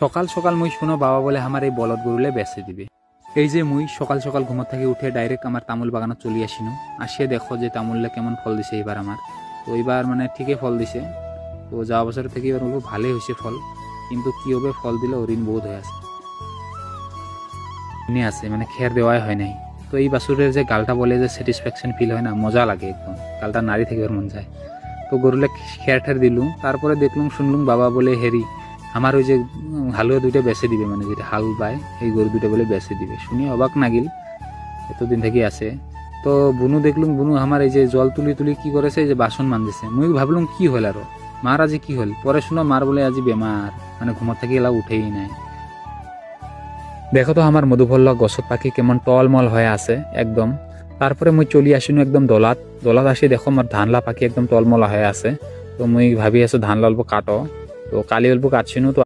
সকাল সকাল মুই শুনো বাবা বলে আমার এই বলদ গরুলে বেচে দিবে। এই যে মুই সকাল সকাল ঘুমত থেকে উঠে ডাইরেক্ট আমার তামুল বাগানত চলি আসিনো, আসিয়ে দেখো যে তামুললে কেমন ফল দিছে এবার আমার। তো এবার মানে ঠিকই ফল দিছে। তো যাওয়া বছর থেকে এবার বলবো ভালোই হয়েছে ফল, কিন্তু কি হবে ফল দিলে ঋণ বহুত হয়ে আছে আছে মানে খের দেওয়াই হয় নাই। তো এই বাছুরের যে গালটা বলে যে স্যাটিসফ্যাকশন ফিল হয় না, মজা লাগে একদম, গালটা নাড়ি থেকে মন যায়। তো গরুলে খের ঠের দিলুম, তারপরে দেখলুম শুনলুম বাবা বলে হেরি আমার ওই যে হালুয়া দুইটা বেচে দিবে, মানে যেটা হাল বায় এই গরু দুইটা বলে বেচে দিবে। শুনি অবাক নাগিল, এতদিন থেকে আছে। তো বুনু দেখলুম বুনু আমার এই যে জল তুলি তুলি কি করেছে, এই যে বাসন মানতেছে। মুই ভাবলুম কি হল আরো, মার আজি কি হল। পরে শুনো মার বলে আজি বেমার, মানে ঘুমত থেকে এলা উঠেই নাই। দেখো তো আমার মধুফল্লা গছত পাখি কেমন টলমল হয়ে আছে একদম। তারপরে মুই চলি আসিনো একদম দলাত দলাত আসি দেখো আমার ধানলা পাখি একদম টলমলা হয়ে আছে। তো মুই ভাবি আছো ধানলা অল্প কাটো, তো কালি অল্প কাটছিনো। তো